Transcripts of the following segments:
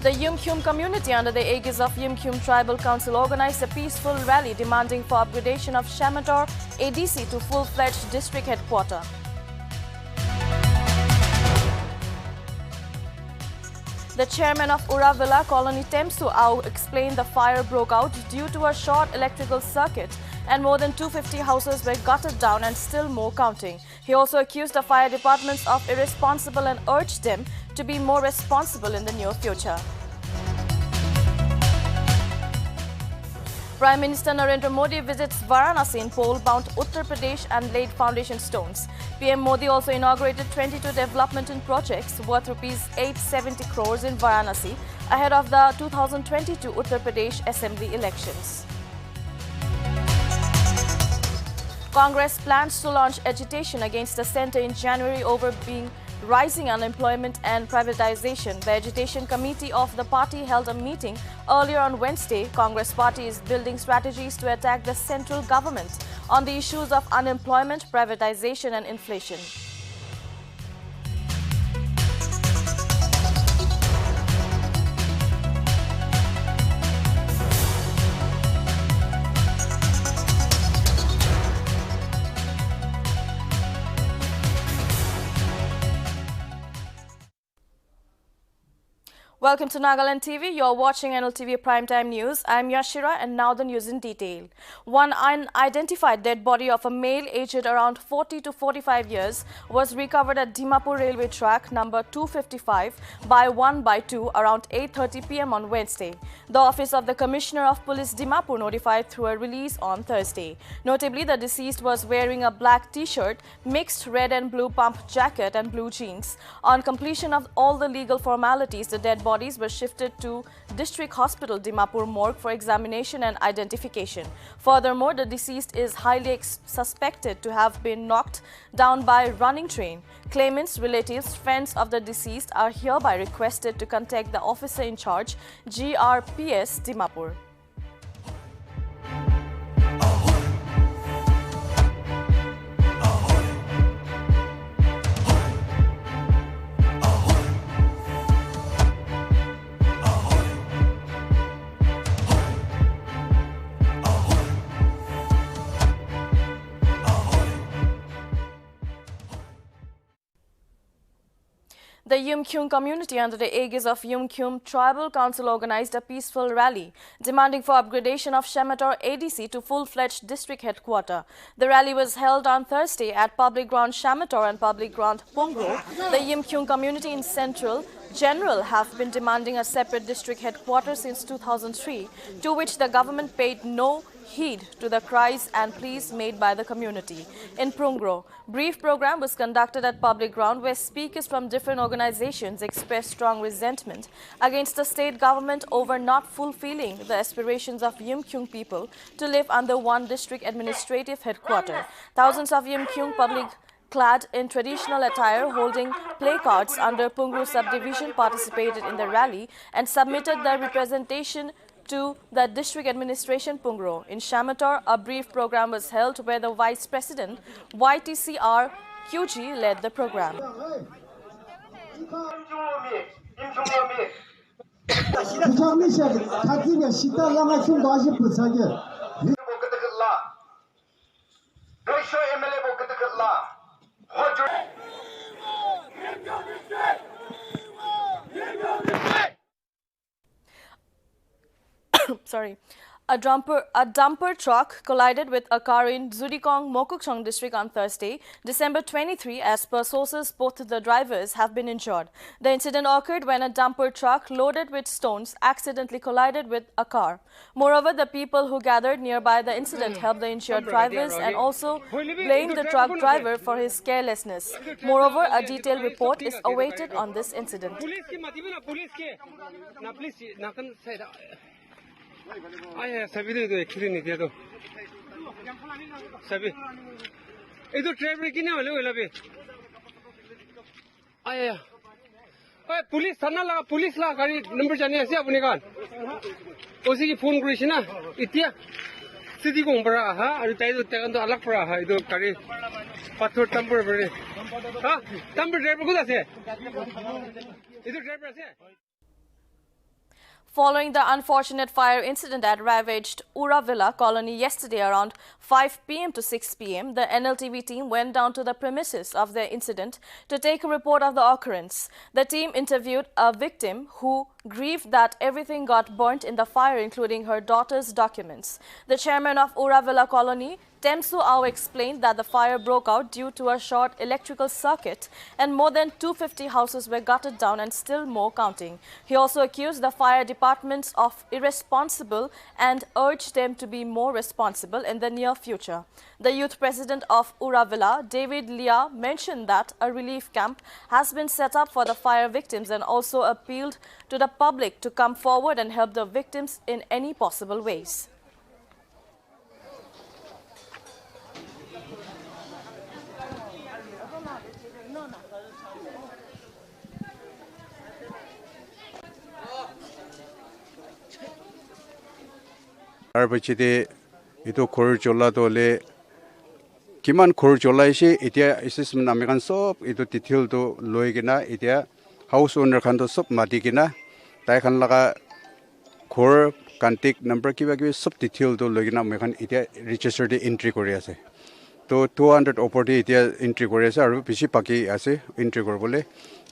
The Yumkyum community under the aegis of Yumkyum Tribal Council organized a peaceful rally demanding for upgradation of Shamator ADC to full-fledged district headquarters. The chairman of Uravilla Colony Temsu Au explained the fire broke out due to a short electrical circuit and more than 250 houses were gutted down and still more counting. He also accused the fire departments of irresponsible and urged them to be more responsible in the near future. Prime Minister Narendra Modi visits Varanasi in pole-bound Uttar Pradesh and laid foundation stones. PM Modi also inaugurated 22 development projects worth Rs 870 crores in Varanasi ahead of the 2022 Uttar Pradesh Assembly elections. Congress plans to launch agitation against the centre in January over rising unemployment and privatization. The agitation committee of the party held a meeting earlier on Wednesday. Congress party is building strategies to attack the central government on the issues of unemployment, privatization and inflation. Welcome to Nagaland TV. You're watching Nltv Primetime News. I'm Yashira and now the news in detail. One unidentified dead body of a male aged around 40 to 45 years was recovered at Dimapur railway track number 255 by 1/2 around 8:30 p.m. on Wednesday. The office of the Commissioner of Police Dimapur notified through a release on Thursday. Notably, the deceased was wearing a black t-shirt, mixed red and blue pump jacket and blue jeans. On completion of all the legal formalities, the dead bodies were shifted to District Hospital Dimapur morgue for examination and identification. Furthermore, the deceased is highly suspected to have been knocked down by a running train. Claimants, relatives, friends of the deceased are hereby requested to contact the officer in charge, GRPS Dimapur. The Yumkyum community under the aegis of Yumkyum Tribal Council organized a peaceful rally demanding for upgradation of Shamator ADC to full-fledged district headquarters. The rally was held on Thursday at Public Ground Shamator and Public Ground Pungro. The Yumkyum community in Central General have been demanding a separate district headquarters since 2003, to which the government paid no heed to the cries and pleas made by the community. In Pungro, brief program was conducted at Public Ground where speakers from different organizations expressed strong resentment against the state government over not fulfilling the aspirations of Yumkyum people to live under one district administrative headquarters. Thousands of Yumkyum public clad in traditional attire holding placards under Pungro subdivision participated in the rally and submitted their representation to the district administration Pungro. In Shamator, a brief program was held where the Vice President YTCR QG led the program. Sorry. A dumper truck collided with a car in Zudikong, Mokokchung district on Thursday, December 23. As per sources, both the drivers have been injured. The incident occurred when a dumper truck loaded with stones accidentally collided with a car. Moreover, the people who gathered nearby the incident helped the injured drivers and also blamed the truck driver for his carelessness. Moreover, a detailed report is awaited on this incident. आया सभी तो accident नहीं दिया तो सभी ये तो driver की ना वाले वाला भी आया ओए पुलिस थाना लगा पुलिस लगा गाड़ी नंबर जाने ऐसे अपने कान उसी की फोन करी ना इतिया सीधी को बड़ा हाँ अरे ताई तो तेरे तो अलग पड़ा है इधर गाड़ी पत्थर टम्पर बड़े हाँ टम्पर ड्राइवर खुदा से इधर ड्राइवर से Following the unfortunate fire incident that ravaged Ura Villa colony yesterday around 5 p.m. to 6 p.m., the Nltv team went down to the premises of the incident to take a report of the occurrence. The team interviewed a victim who grieved that everything got burnt in the fire, including her daughter's documents. The chairman of Ura Villa colony, Temsu Ao, explained that the fire broke out due to a short electrical circuit and more than 250 houses were gutted down and still more counting. He also accused the fire departments of irresponsible and urged them to be more responsible in the near future. The youth president of Ura Villa, David Lia, mentioned that a relief camp has been set up for the fire victims and also appealed to the public to come forward and help the victims in any possible ways. Arbachide itu khor chola dole kiman khor chola ise etia assessment amekan sob itu detail to loigena etia house owner khan to sob matikena tai khan laga khor contact number kiba kiba sob detail to loigena amekan etia register de entry kori ase to 200 opportunity etia entry kori ase aru bishi paki ase entry korbole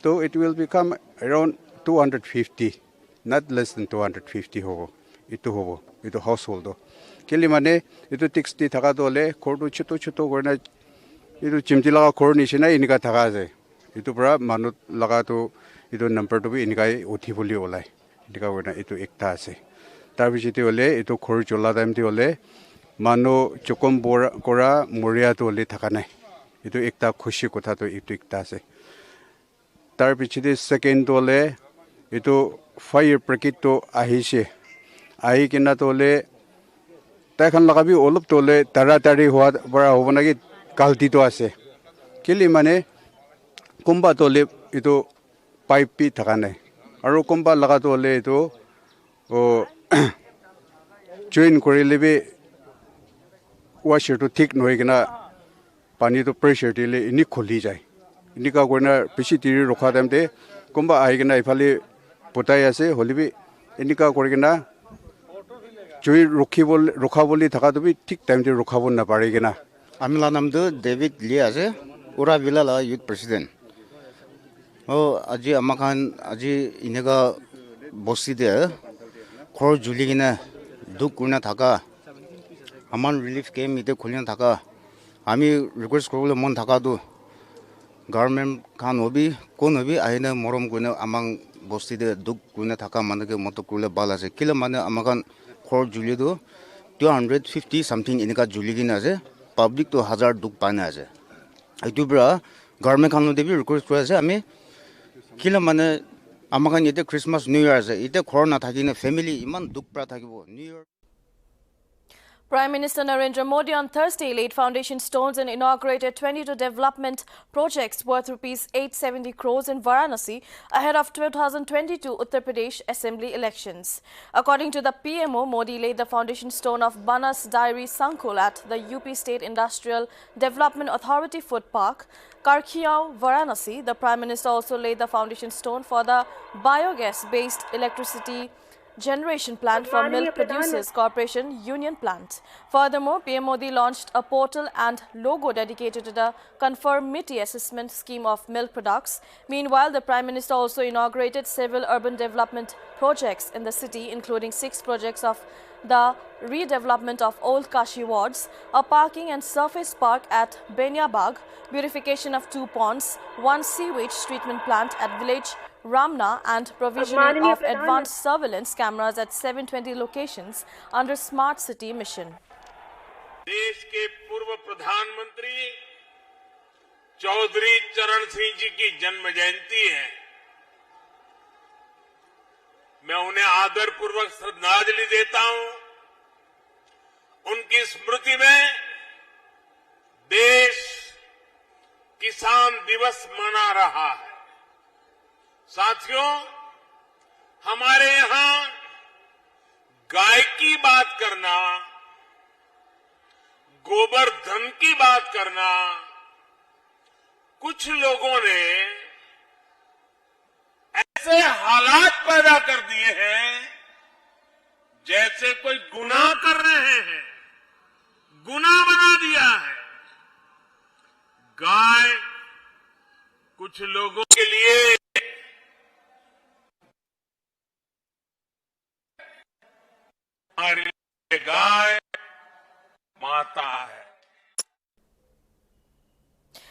to it will become around 250 not less than 250 hobo itu hobo itu household keli mane itu 60 thaka dole khordu choto choto gorna itu chimti laga khor nishina inika thaka je itu pura manut laga to itu number to bi inika uthi boli olai inika gorna itu ekta ase tar bichite ole itu khor chola time ti ole mano chokom bor kora moria to ole thaka nai itu ekta khushi kotha to itu ekta ase tar bichite second dole itu fire brigade to ahise ahi kina tole takhan lagabi olop tole taratari hua bara hobona ki galti to ase kili mane kumba tole itu pipe pi thakane aru kumba laga tole itu o join korilebe washer to thick noigena pani to pressure tile ini kholi jai ini ka korna pishi tiri rokha damte kumba ahi kina ifale potai ase holibi ini ka korigena Joy Rokhaboli Takadobi, tick time to Rokhabon Naparigana. Amilanamdu David Liaze, Ura Villa Youth President. Oh, Aji Amakan, Aji Inega Bossi there, Kor Juligina, Dukuna Taka, Aman relief came with the Kulian Taka. Ami request Kuru Mon Takadu, Government Kanobi, Konobi, Aina Morom Guna among Bossi the Duk Guna Taka Manaka Motokula Balase, Kilamana Amakan. Khor Julido 250 something in the Juligin as a public to hazard duk panaze. I do bra government can be request as a me Kilamane Amakan yet Christmas New Year's it a corona taking a family iman duk pratago New Year. Prime Minister Narendra Modi on Thursday laid foundation stones and inaugurated 22 development projects worth Rs 870 crores in Varanasi ahead of 2022 Uttar Pradesh Assembly elections. According to the PMO, Modi laid the foundation stone of Banas Dairy Sankul at the UP State Industrial Development Authority Food Park, Karkhiao, Varanasi. The Prime Minister also laid the foundation stone for the biogas-based electricity generation plant for Milk Producers Corporation Union Plant. Furthermore, PM Modi launched a portal and logo dedicated to the conformity assessment scheme of milk products. Meanwhile, the Prime Minister also inaugurated several urban development projects in the city, including 6 projects of the redevelopment of Old Kashi wards, a parking and surface park at Benyabag, beautification of 2 ponds, 1 sewage treatment plant at village Ramna, and provisioning of advanced surveillance cameras at 720 locations under Smart City mission. देश के पूर्व प्रधानमंत्री चौधरी चरण सिंह जी की जन्म जयंती है। मैं उन्हें आदरपूर्वक श्रद्धांजलि देता हूं। उनकी स्मृति में देश किसान दिवस मना रहा है। साथियों, हमारे यहां गाय की बात करना, गोबर धन की बात करना, कुछ लोगों ने ऐसे हालात पैदा कर दिए हैं जैसे कोई गुनाह कर रहे हैं, गुनाह बना दिया है। गाय कुछ लोगों के लिए हमारे लिए गाय माता है।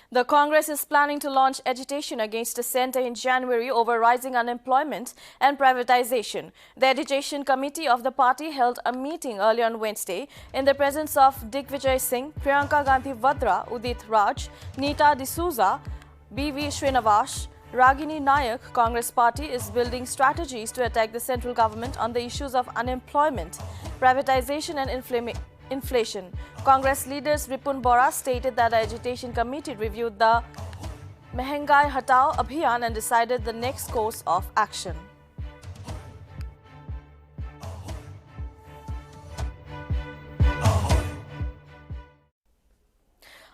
The Congress is planning to launch agitation against the centre in January over rising unemployment and privatization. The agitation committee of the party held a meeting early on Wednesday in the presence of Digvijay Singh, Priyanka Gandhi Vadra, Udit Raj, Nita D'Souza, B.V. Srinivas, Ragini Nayak. Congress party is building strategies to attack the central government on the issues of unemployment, privatization and inflation. Congress leaders Ripun Bora stated that the agitation committee reviewed the Mehengai Hatao Abhiyan and decided the next course of action.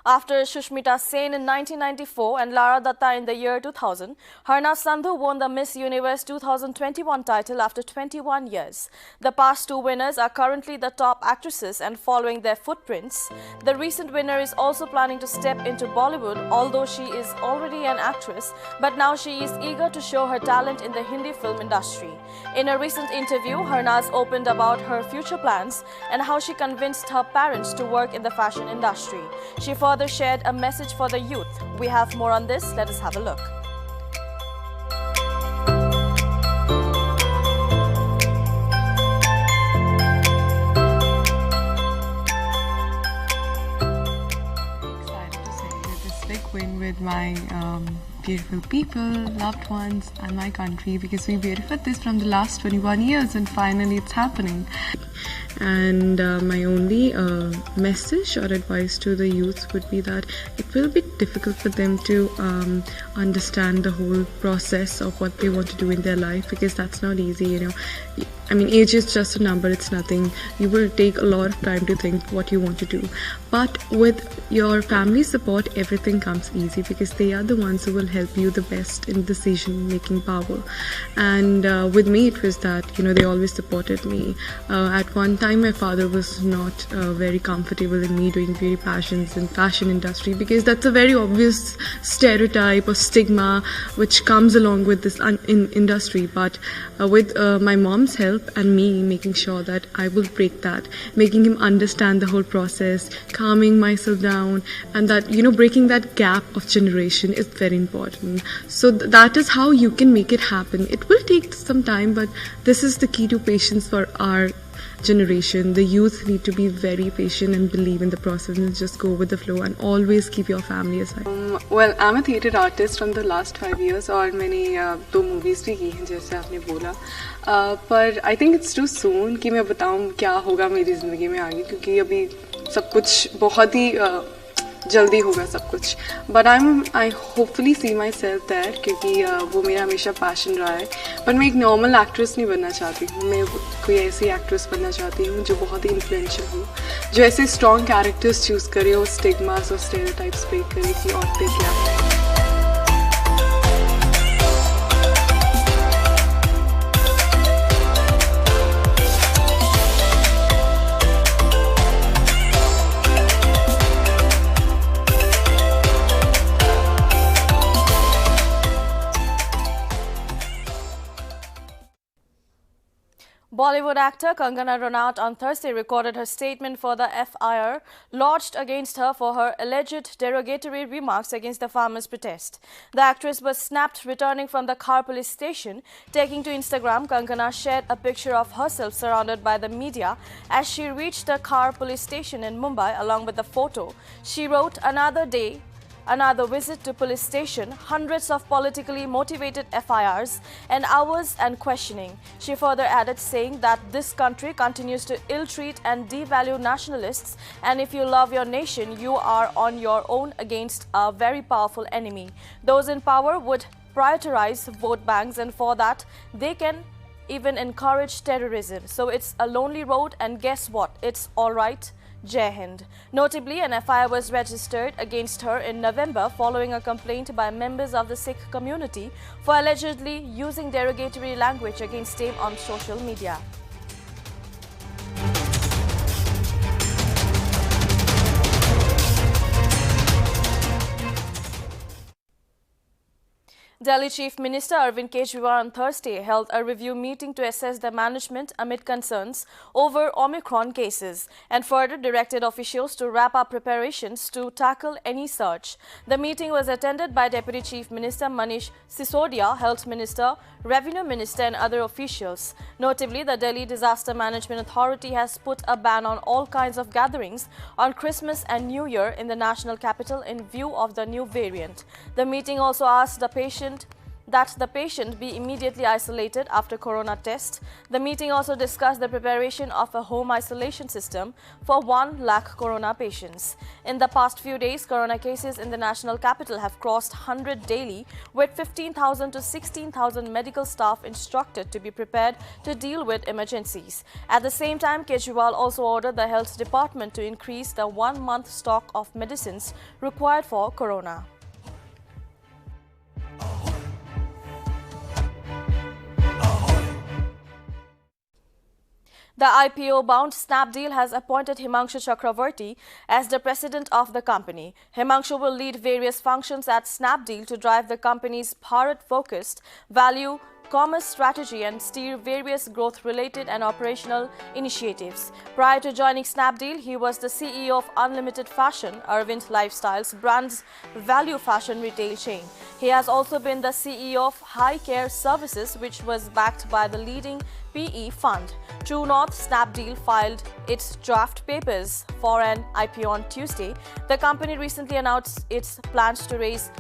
After Shushmita Sen in 1994 and Lara Datta in the year 2000, Harna Sandhu won the Miss Universe 2021 title after 21 years. The past two winners are currently the top actresses and following their footprints. The recent winner is also planning to step into Bollywood, although she is already an actress, but now she is eager to show her talent in the Hindi film industry. In a recent interview, Harnaz opened about her future plans and how she convinced her parents to work in the fashion industry. She further shared a message for the youth. We have more on this. Let us have a look. Excited to celebrate this big win with my beautiful people, loved ones, and my country, because we waited for this from the last 21 years and finally it's happening. And my only message or advice to the youth would be that it will be difficult for them to understand the whole process of what they want to do in their life, because that's not easy, you know. I mean, age is just a number, it's nothing. You will take a lot of time to think what you want to do. But with your family support, everything comes easy, because they are the ones who will help you the best in decision-making power. And with me, it was that, you know, they always supported me. At one time, my father was not very comfortable in me doing beauty passions in fashion industry, because that's a very obvious stereotype or stigma which comes along with this industry. But with my mom's help and me making sure that I will break that, making him understand the whole process, calming myself down, and that, you know, breaking that gap of generation is very important. So that is how you can make it happen. It will take some time, but this is the key to patience for our generation. The youth need to be very patient and believe in the process and just go with the flow and always keep your family aside. Well, I'm a theatre artist from the last 5 years और मैंने 2 movies भी की हैं जैसे आपने बोला, पर I think it's too soon कि मैं बताऊँ क्या होगा मेरी ज़िंदगी में आगे, क्योंकि अभी सब कुछ बहुत ही जल्दी होगा सब कुछ. But I hopefully see myself that, क्योंकि वो मेरा हमेशा पैशन रहा है. बट मैं एक नॉर्मल एक्ट्रेस नहीं बनना चाहती हूँ. मैं कोई ऐसी एक्ट्रेस बनना चाहती हूँ जो बहुत ही इन्फ्लुएंशियल हो, जो ऐसे स्ट्रॉन्ग कैरेक्टर्स चूज़ करे और स्टिग्मास और स्टेरियोटाइप्स ब्रेक करे कि औरतें क्या है. Bollywood actor Kangana Ranaut on Thursday recorded her statement for the FIR lodged against her for her alleged derogatory remarks against the farmers' protest. The actress was snapped returning from the Khar police station. Taking to Instagram, Kangana shared a picture of herself surrounded by the media as she reached the Khar police station in Mumbai along with the photo. She wrote, "Another day, another visit to police station, hundreds of politically motivated FIRs and hours and questioning." She further added, saying that this country continues to ill-treat and devalue nationalists, and if you love your nation, you are on your own against a very powerful enemy. Those in power would prioritize vote banks, and for that, they can even encourage terrorism. So it's a lonely road, and guess what? It's all right. Jai Hind. Notably, an FIR was registered against her in November following a complaint by members of the Sikh community for allegedly using derogatory language against him on social media. Delhi Chief Minister Arvind Kejriwal on Thursday held a review meeting to assess the management amid concerns over Omicron cases and further directed officials to wrap up preparations to tackle any surge. The meeting was attended by Deputy Chief Minister Manish Sisodia, Health Minister, Revenue Minister and other officials. Notably, the Delhi Disaster Management Authority has put a ban on all kinds of gatherings on Christmas and New Year in the national capital in view of the new variant. The meeting also asked the patient be immediately isolated after corona test. The meeting also discussed the preparation of a home isolation system for 1 lakh corona patients. In the past few days, corona cases in the national capital have crossed 100 daily, with 15,000 to 16,000 medical staff instructed to be prepared to deal with emergencies. At the same time, Kejriwal also ordered the health department to increase the 1-month stock of medicines required for corona. The IPO-bound Snapdeal has appointed Himanshu Chakravarti as the president of the company. Himanshu will lead various functions at Snapdeal to drive the company's Bharat-focused value commerce strategy and steer various growth-related and operational initiatives. Prior to joining Snapdeal, he was the CEO of Unlimited Fashion, Arvind Lifestyles brand's value fashion retail chain. He has also been the CEO of High Care Services, which was backed by the leading PE fund. True North Snapdeal filed its draft papers for an IPO on Tuesday. The company recently announced its plans to raise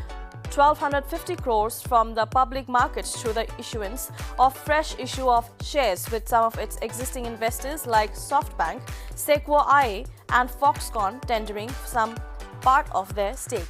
1,250 crores from the public markets through the issuance of fresh issue of shares with some of its existing investors like SoftBank, Sequoia IA and Foxconn tendering some part of their stake.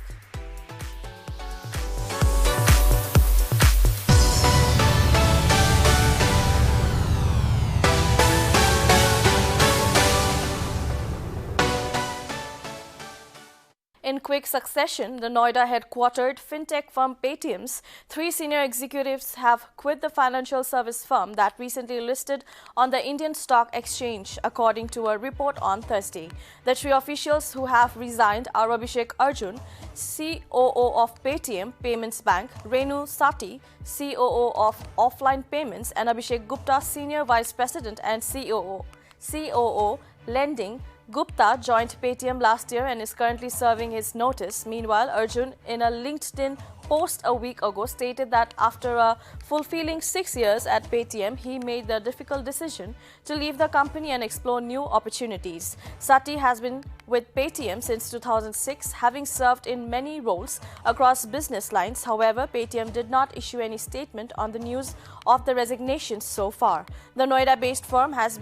In quick succession, the Noida-headquartered fintech firm Paytm's 3 senior executives have quit the financial service firm that recently listed on the Indian Stock Exchange, according to a report on Thursday. The 3 officials who have resigned are Abhishek Arjun, COO of Paytm Payments Bank, Renu Sati, COO of Offline Payments, and Abhishek Gupta, Senior Vice President and COO Lending. Gupta joined Paytm last year and is currently serving his notice. Meanwhile, Arjun, in a LinkedIn post a week ago, stated that after a fulfilling 6 years at Paytm, he made the difficult decision to leave the company and explore new opportunities. Sati has been with Paytm since 2006, having served in many roles across business lines. However, Paytm did not issue any statement on the news of the resignations so far. The Noida-based firm has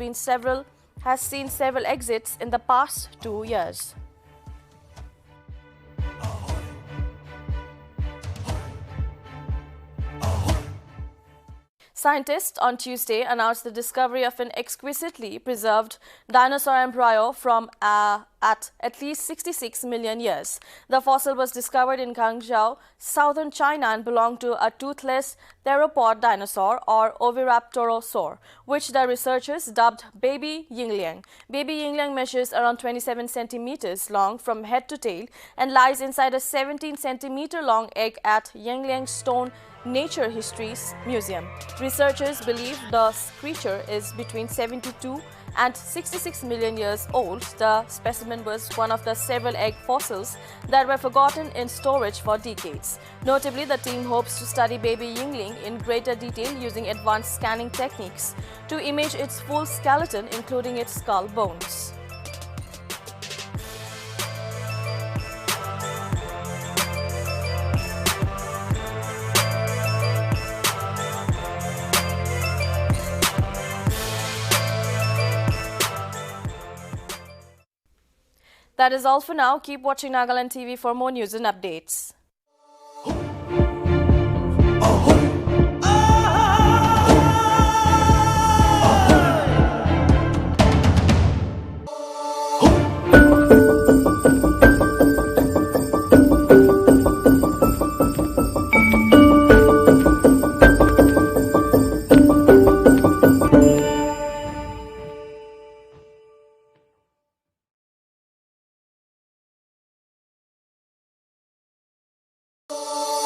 seen several exits in the past 2 years. Scientists on Tuesday announced the discovery of an exquisitely preserved dinosaur embryo from at least 66 million years. The fossil was discovered in Guangzhou, southern China, and belonged to a toothless theropod dinosaur or Oviraptorosaur, which the researchers dubbed Baby Yingling. Baby Yingling measures around 27 centimeters long from head to tail and lies inside a 17-centimeter long egg at Yingling Stone Nature History Museum. Researchers believe the creature is between 72 and 66 million years old. The specimen was one of the several egg fossils that were forgotten in storage for decades. Notably, the team hopes to study baby Yingling in greater detail using advanced scanning techniques to image its full skeleton, including its skull bones. That is all for now. Keep watching Nagaland TV for more news and updates.